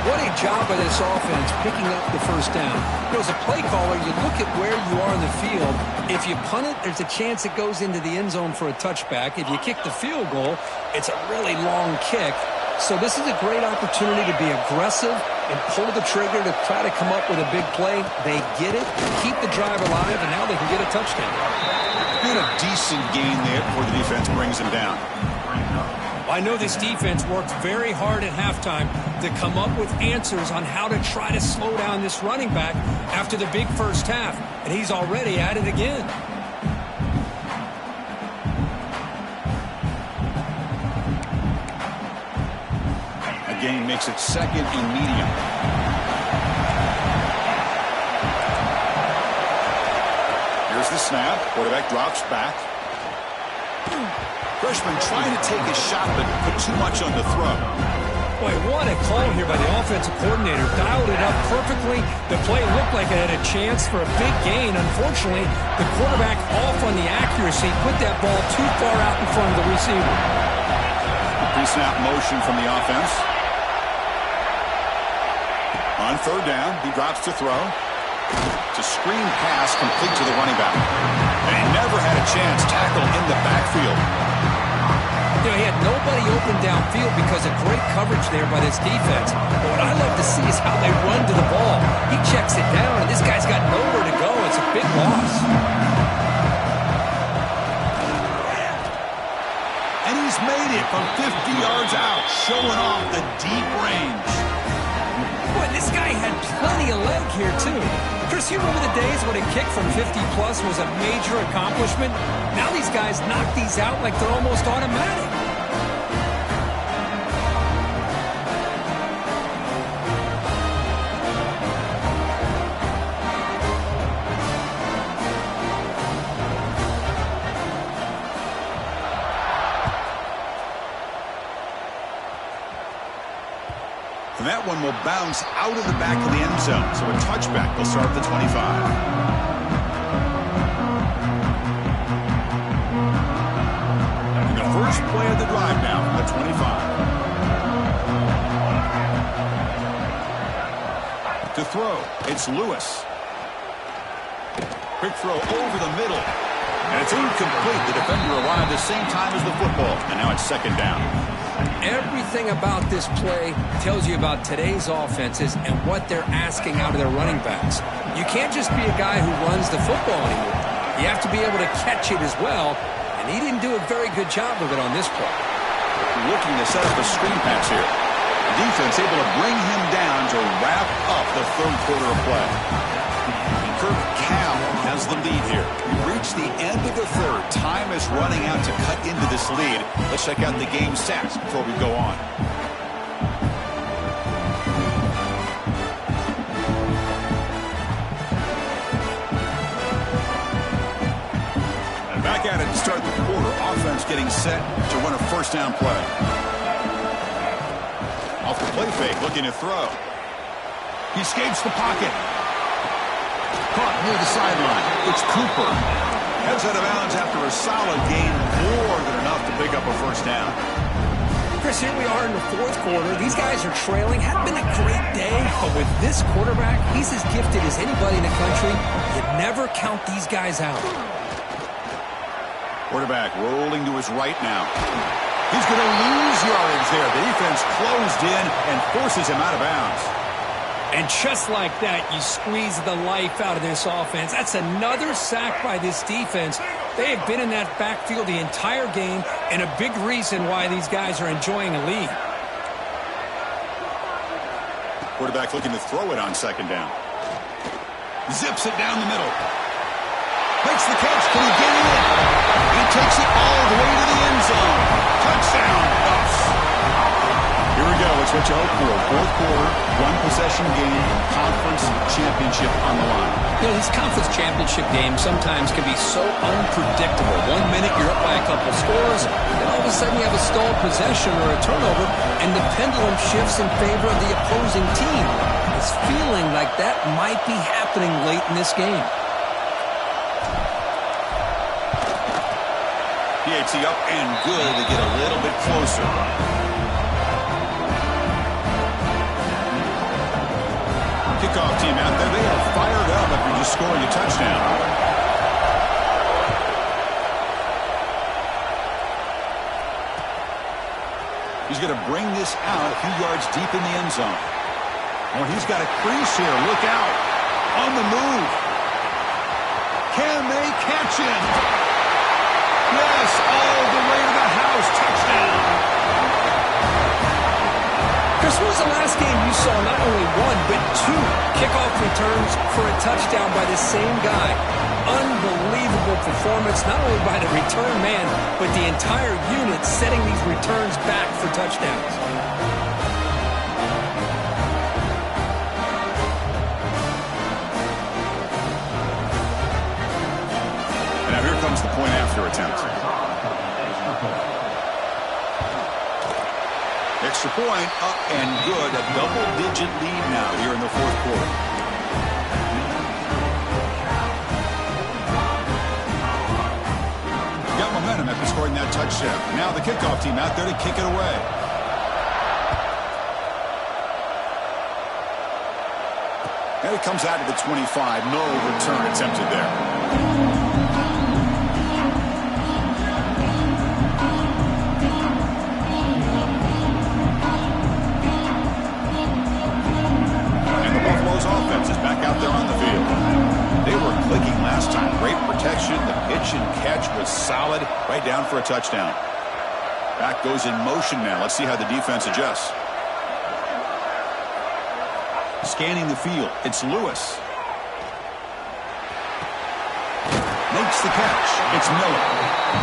What a job by this offense picking up the first down. You know, as a play caller, you look at where you are in the field. If you punt it, there's a chance it goes into the end zone for a touchback. If you kick the field goal, it's a really long kick. So this is a great opportunity to be aggressive and pull the trigger to try to come up with a big play. They get it, keep the drive alive, and now they can get a touchdown. Good, a decent gain there before the defense brings him down. I know this defense worked very hard at halftime to come up with answers on how to try to slow down this running back after the big first half, and he's already at it again. A gain makes it second and medium. Here's the snap. Quarterback drops back. Freshman trying to take a shot, but put too much on the throw. Boy, what a call here by the offensive coordinator. Dialed it up perfectly. The play looked like it had a chance for a big gain. Unfortunately, the quarterback off on the accuracy, put that ball too far out in front of the receiver. Pre-snap motion from the offense. On third down, he drops to throw. It's a screen pass complete to the running back. And he never had a chance. Tackle in the backfield. You know, he had nobody open downfield because of great coverage there by this defense. But what I love to see is how they run to the ball. He checks it down, and this guy's got nowhere to go. It's a big loss. And he's made it from 50 yards out, showing off the deep range. Boy, this guy had plenty of leg here, too. Chris, you remember the days when a kick from 50-plus was a major accomplishment? Now these guys knock these out like they're almost automatic. And that one will bounce out of the back of the end zone. So a touchback will start at the 25. And the first play of the drive now from the 25. To throw, it's Lewis. Quick throw over the middle. And it's incomplete. The defender arrived at the same time as the football. And now it's second down. Everything about this play tells you about today's offenses and what they're asking out of their running backs. You can't just be a guy who runs the football anymore. You have to be able to catch it as well, and he didn't do a very good job of it on this play. Looking to set up a screen pass here. The defense able to bring him down to wrap up the third quarter of play. Kirk Cal has the lead here. We reach the end of the third. Time is running out to cut into this lead. Let's check out the game stats before we go on. And back at it to start the quarter. Offense getting set to run a first down play. Off the play fake, looking to throw. He escapes the pocket. Caught near the sideline. It's Cooper. Heads out of bounds after a solid gain, more than enough to pick up a first down. Chris, here we are in the fourth quarter. These guys are trailing. Hadn't been a great day, but with this quarterback, he's as gifted as anybody in the country. You never count these guys out. Quarterback rolling to his right now. He's going to lose yardage there. The defense closed in and forces him out of bounds. And just like that, you squeeze the life out of this offense. That's another sack by this defense. They have been in that backfield the entire game, and a big reason why these guys are enjoying a lead. Quarterback looking to throw it on second down. Zips it down the middle. Makes the catch. Can he get it in? He takes it all the way to the end zone. Touchdown, Buffs. Here we go. It's what you hope for. Fourth quarter, one possession game, conference championship on the line. You know, these conference championship games sometimes can be so unpredictable. 1 minute you're up by a couple scores, then all of a sudden you have a stalled possession or a turnover, and the pendulum shifts in favor of the opposing team. It's feeling like that might be happening late in this game. PAT up and good to get a little bit closer. kickoff team out there, they are fired up after just scoring a touchdown. He's going to bring this out a few yards deep in the end zone. Oh, he's got a crease here. Look out. On the move. Can they catch him? Yes, all the way to the house. Touchdown. Chris, when was the last game you saw not only one, but two kickoff returns for a touchdown by the same guy? Unbelievable performance, not only by the return man, but the entire unit setting these returns back for touchdowns. And now here comes the point after attempt. Extra point, up and good. A double-digit lead now here in the fourth quarter. Got momentum after scoring that touchdown. Now the kickoff team out there to kick it away. And it comes out to the 25. No return attempted there. Offense is back out there on the field. They were clicking last time. Great protection. The pitch and catch was solid. Right down for a touchdown. Back goes in motion now. Let's see how the defense adjusts. Scanning the field. It's Lewis. Makes the catch. It's Miller.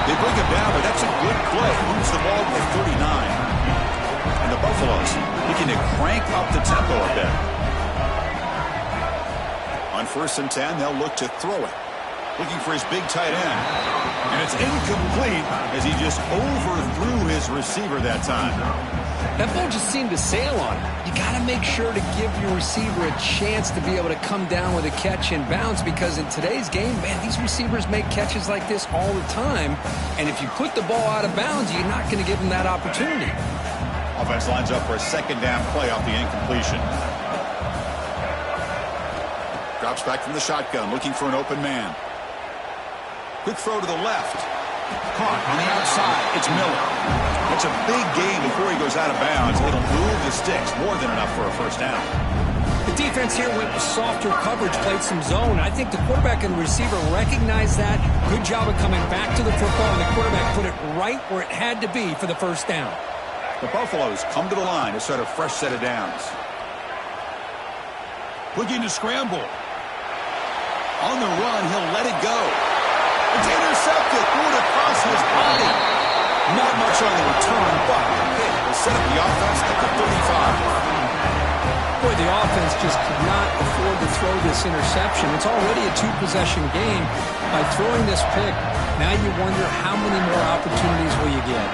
They bring him down, but that's a good play. Moves the ball to the 39. And the Buffaloes looking to crank up the tempo a bit. On 1st and 10, they'll look to throw it. Looking for his big tight end. And it's incomplete as he just overthrew his receiver that time. That ball just seemed to sail on him. You got to make sure to give your receiver a chance to be able to come down with a catch and bounce, because in today's game, man, these receivers make catches like this all the time. And if you put the ball out of bounds, you're not going to give them that opportunity. Offense lines up for a second down play off the incompletion. Drops back from the shotgun, looking for an open man. Quick throw to the left. Caught on the outside. It's Miller. It's a big gain before he goes out of bounds. It'll move the sticks. More than enough for a first down. The defense here went with softer coverage, played some zone. I think the quarterback and the receiver recognized that. Good job of coming back to the football, and the quarterback put it right where it had to be for the first down. The Buffaloes come to the line to start a fresh set of downs. Looking to scramble. On the run, he'll let it go. It's intercepted. Threw it across his body. Not much on the return, but it will set up the offense at the 35. Boy, the offense just could not afford to throw this interception. It's already a two-possession game. By throwing this pick, now you wonder how many more opportunities will you get.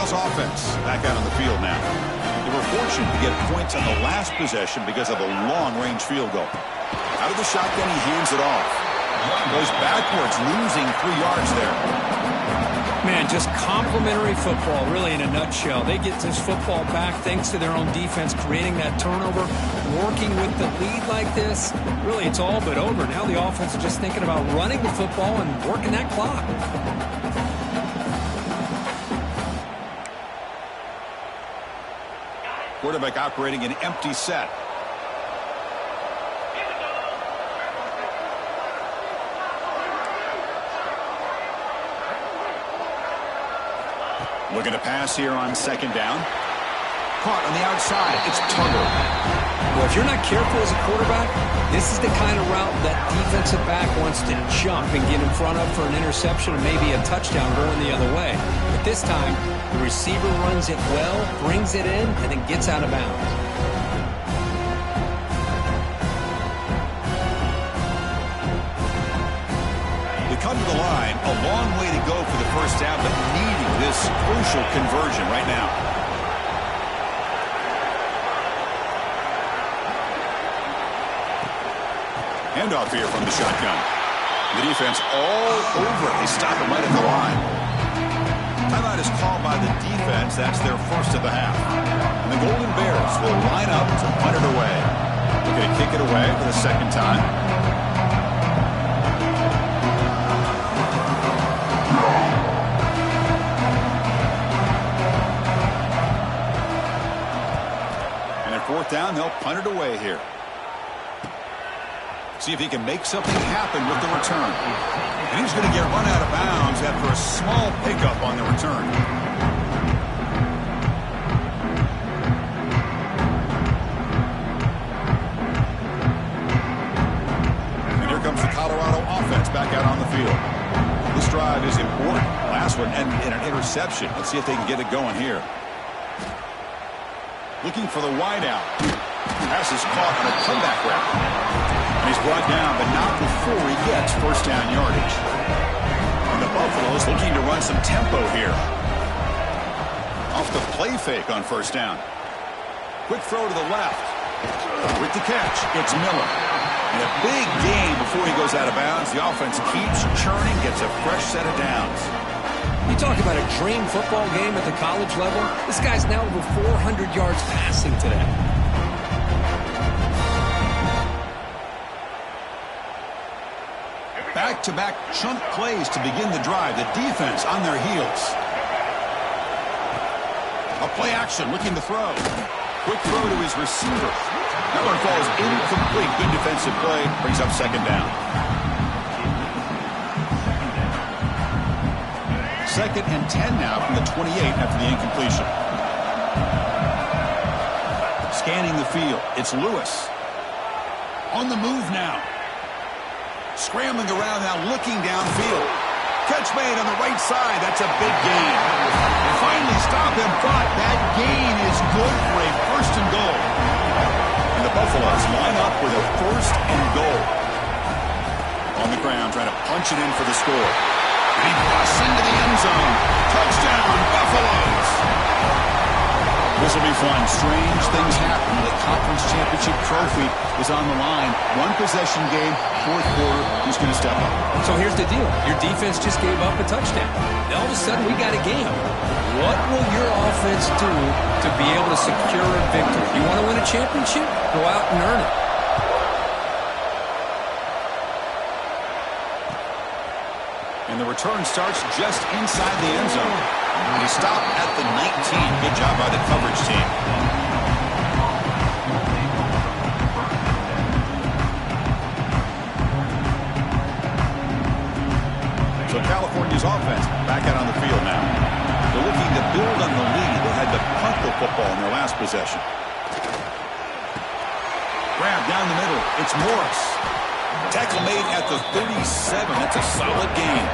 Offense back out on the field now. They were fortunate to get points on the last possession because of a long-range field goal. Out of the shotgun, he hands it off. Goes backwards, losing 3 yards there. Man, just complimentary football, really, in a nutshell. They get this football back thanks to their own defense, creating that turnover, working with the lead like this. Really, it's all but over. Now the offense is just thinking about running the football and working that clock. Quarterback operating an empty set. Looking to pass here on second down. Caught on the outside. It's Tugger. Well, if you're not careful as a quarterback, this is the kind of route that defensive back wants to jump and get in front of for an interception and maybe a touchdown going the other way. But this time, the receiver runs it well, brings it in, and then gets out of bounds. They come to the line, a long way to go for the first down, but needing this crucial conversion right now. Handoff here from the shotgun. The defense all over it. They stop him right at the line. Timeout is called by the defense. That's their first of the half. And the Golden Bears will line up to punt it away. They're going to kick it away for the second time. And at fourth down, they'll punt it away here. See if he can make something happen with the return. And he's going to get run out of bounds after a small pickup on the return. And here comes the Colorado offense back out on the field. This drive is important. Last one ended in an interception. Let's see if they can get it going here. Looking for the wideout. Pass is caught on a comeback route. And he's brought down, but not before he gets first down yardage. And the Buffaloes looking to run some tempo here. Off the play fake on first down. Quick throw to the left. With the catch, it's Miller. And a big gain before he goes out of bounds. The offense keeps churning, gets a fresh set of downs. You talk about a dream football game at the college level. This guy's now over 400 yards passing today. Back-to-back chunk plays to begin the drive. The defense on their heels. A play action, looking to throw. Quick throw to his receiver. That one falls incomplete. Good defensive play. Brings up second down. Second and 10 now from the 28 after the incompletion. Scanning the field. It's Lewis. On the move now. Scrambling around now, looking downfield. Catch made on the right side. That's a big gain. And finally stop him, but that gain is good for a first and goal. And the Buffaloes line up with a first and goal. On the ground, trying to punch it in for the score. And he busts into the end zone. Touchdown, Buffaloes. This will be fun. Strange things happen. The conference championship trophy is on the line. One possession game, fourth quarter. Who's going to step up? So here's the deal. Your defense just gave up a touchdown. All of a sudden, we got a game. What will your offense do to be able to secure a victory? You want to win a championship? Go out and earn it. And the return starts just inside the end zone. And he stopped at the 19. Good job by the coverage team. So California's offense back out on the field now. They're looking to build on the lead. They had to punt the football in their last possession. Grab down the middle. It's Morris. Tackle made at the 37. That's a solid gain.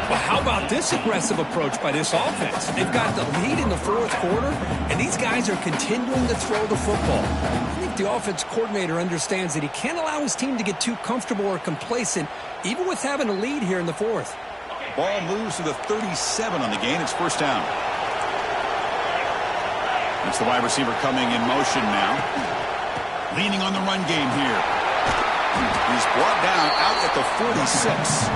Well, how about this aggressive approach by this offense? They've got the lead in the fourth quarter, and these guys are continuing to throw the football. I think the offense coordinator understands that he can't allow his team to get too comfortable or complacent, even with having a lead here in the fourth. Ball moves to the 37 on the gain. It's first down. It's the wide receiver coming in motion now. Leaning on the run game here. He's brought down out at the 46.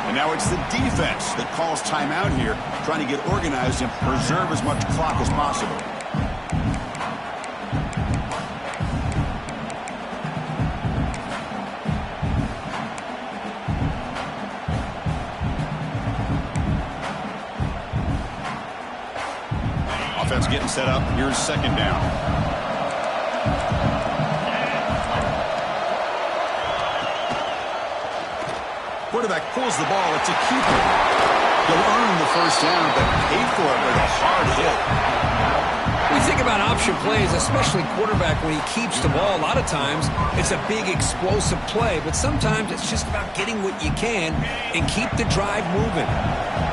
And now it's the defense that calls timeout here, trying to get organized and preserve as much clock as possible. Offense getting set up. Here's second down. Quarterback pulls the ball. It's a keeper. He'll earn the first down, but pay for it with a hard hit. When you think about option plays, especially quarterback when he keeps the ball, a lot of times it's a big explosive play, but sometimes it's just about getting what you can and keep the drive moving.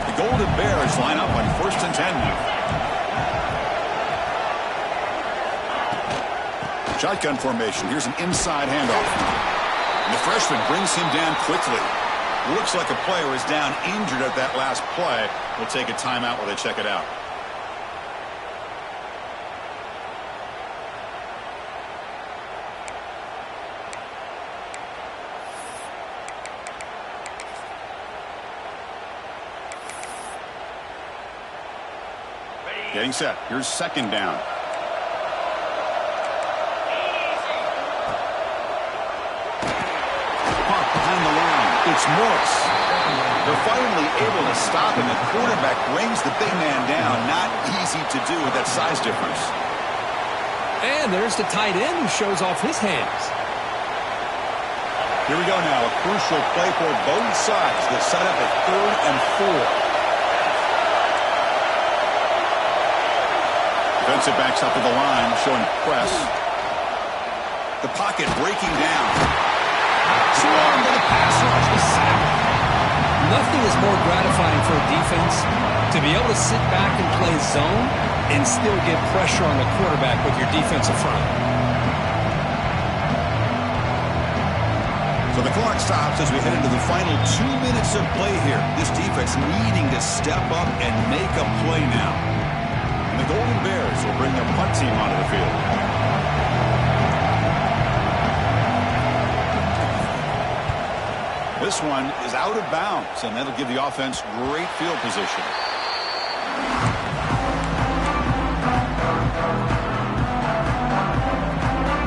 The Golden Bears line up on first and 10 now. Shotgun formation. Here's an inside handoff. And the freshman brings him down quickly. Looks like a player is down injured at that last play. We'll take a timeout while they check it out. Getting set. Here's second down. Punt behind the line. It's Morris. They're finally able to stop him. The quarterback brings the big man down. Not easy to do with that size difference. And there's the tight end who shows off his hands. Here we go now. A crucial play for both sides. They set up at 3rd and 4. Defensive backs up to the line, showing press. The pocket breaking down. Swarm to the pass rush. The sack. Nothing is more gratifying for a defense to be able to sit back and play zone and still get pressure on the quarterback with your defensive front. So the clock stops as we head into the final 2 minutes of play here. This defense needing to step up and make a play now. And the Golden Bears will bring their punt team onto the field. This one is out of bounds, and that'll give the offense great field position.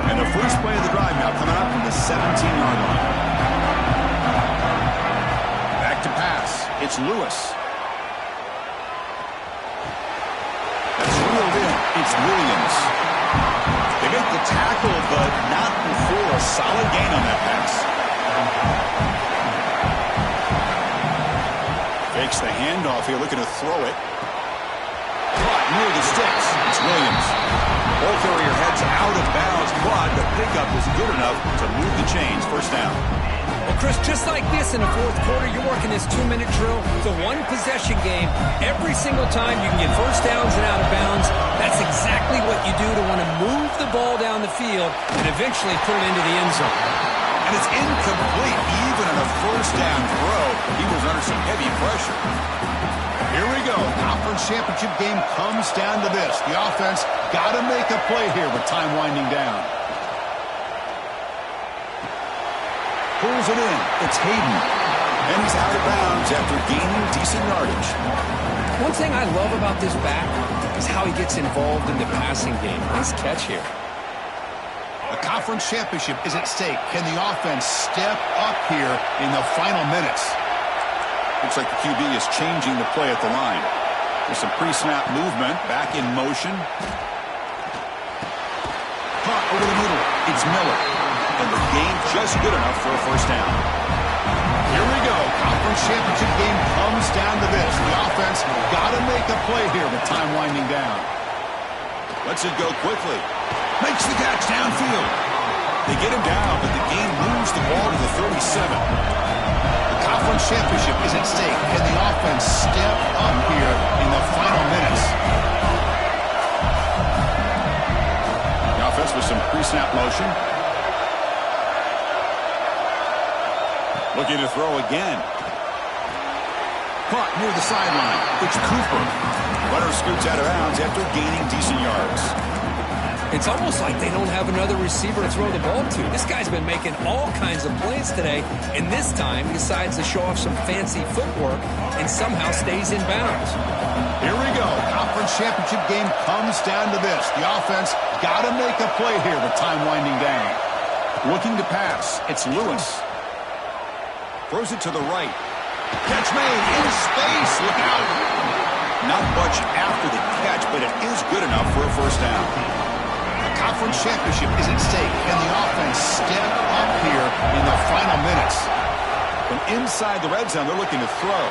And the first play of the drive now coming up from the 17-yard line. Back to pass. It's Lewis. That's reeled in. It's Williams. They make the tackle, but not before a solid gain on that pass. Fakes the handoff here, looking to throw it. Caught near the sticks. It's Williams. Ball carrier heads out of bounds, but the pickup is good enough to move the chains. First down. Well, Chris, just like this in the fourth quarter, you're working this 2-minute drill. It's a one-possession game. Every single time you can get first downs and out of bounds. That's exactly what you do to want to move the ball down the field and eventually put it into the end zone. And it's incomplete. Even in a first down throw, he was under some heavy pressure. Here we go. Conference championship game comes down to this. The offense got to make a play here with time winding down. Pulls it in. It's Hayden. And he's out of bounds after gaining decent yardage. One thing I love about this back is how he gets involved in the passing game. Nice catch here. A conference championship is at stake. Can the offense step up here in the final minutes? Looks like the QB is changing the play at the line. There's some pre-snap movement. Back in motion. Caught over the middle. It's Miller. And the game just good enough for a first down. Here we go. Conference championship game comes down to this. The offense got to make a play here with time winding down. Lets it go quickly. Makes the catch downfield. They get him down, but the game moves the ball to the 37. The conference championship is at stake. Can the offense step up here in the final minutes? The offense with some pre-snap motion. Looking to throw again. Caught near the sideline. It's Cooper. Runner scoots out of bounds after gaining decent yards. It's almost like they don't have another receiver to throw the ball to. This guy's been making all kinds of plays today, and this time he decides to show off some fancy footwork and somehow stays in bounds. Here we go. Conference championship game comes down to this. The offense got to make a play here with time winding down. Looking to pass. It's Lewis. Throws it to the right. Catch made in space. Look out. Not much after the catch, but it is good enough for a first down. A conference championship is at stake. Can the offense step up here in the final minutes? From inside the red zone, they're looking to throw.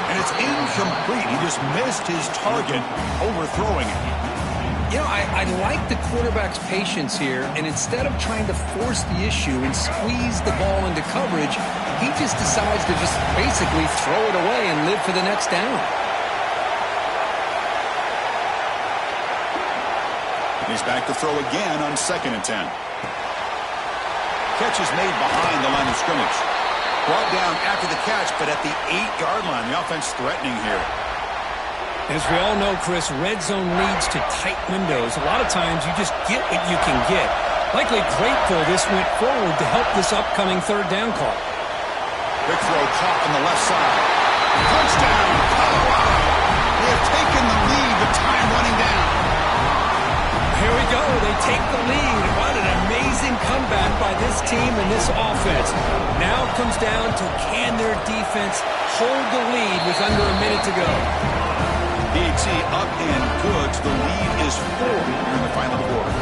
And it's incomplete. He just missed his target, overthrowing it. You know, I like the quarterback's patience here, and instead of trying to force the issue and squeeze the ball into coverage, he just decides to just basically throw it away and live for the next down. He's back to throw again on 2nd and 10. Catch is made behind the line of scrimmage. Brought down after the catch, but at the 8-yard line, the offense threatening here. As we all know, Chris, red zone leads to tight windows. A lot of times you just get what you can get. Likely grateful this went forward to help this upcoming 3rd down call. Big throw caught on the left side. Touchdown, Colorado. They have taken the lead with time running take the lead. What an amazing comeback by this team and this offense. Now it comes down to can their defense hold the lead with under a minute to go. PAT up and good. The lead is 4 here in the final quarter.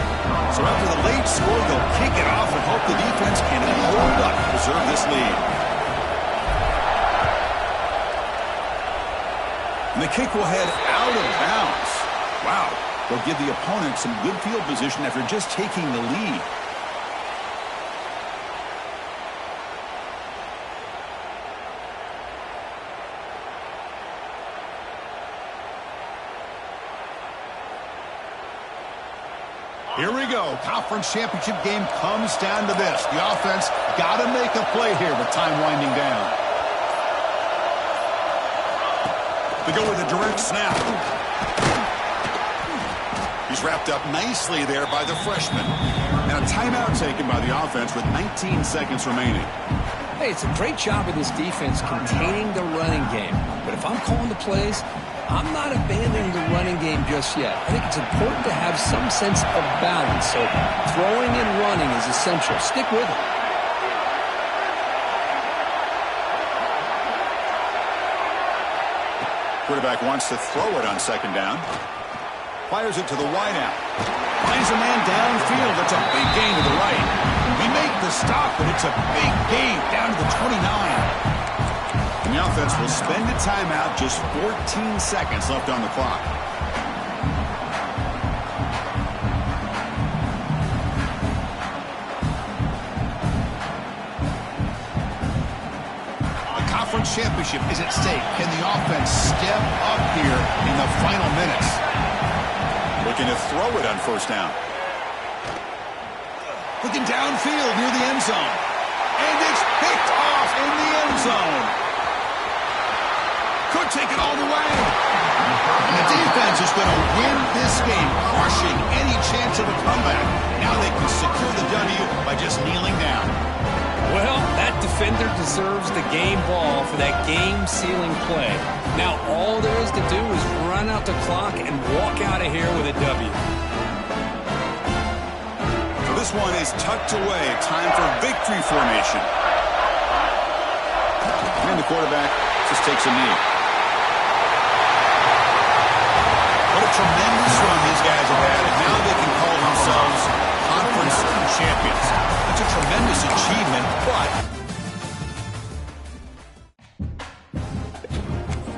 So after the late score, they'll kick it off and hope the defense can hold up to preserve this lead. And the kick will head out of bounds. Wow. They'll give the opponent some good field position after just taking the lead. Here we go. Conference championship game comes down to this. The offense got to make a play here with time winding down. They go with a direct snap. He's wrapped up nicely there by the freshman. And a timeout taken by the offense with 19 seconds remaining. Hey, it's a great job of this defense containing the running game. But if I'm calling the plays, I'm not abandoning the running game just yet. I think it's important to have some sense of balance. So throwing and running is essential. Stick with it. Quarterback wants to throw it on second down. Fires it to the wideout. Finds a man downfield. It's a big gain to the right. We make the stop, but it's a big gain down to the 29. And the offense will spend a timeout, just 14 seconds left on the clock. The conference championship is at stake. Can the offense step up here in the final minutes? Looking to throw it on first down. Looking downfield near the end zone. And it's picked off in the end zone. Could take it all the way. And the defense is going to win this game, crushing any chance of a comeback. Now they can secure the W by just kneeling down. Well, that defender deserves the game ball for that game-sealing play. Now all there is to do is run out the clock and walk out of here with a W. So this one is tucked away. Time for victory formation. And the quarterback just takes a knee. What a tremendous run these guys have had, and now they can call themselves conference champions. That's a tremendous achievement, but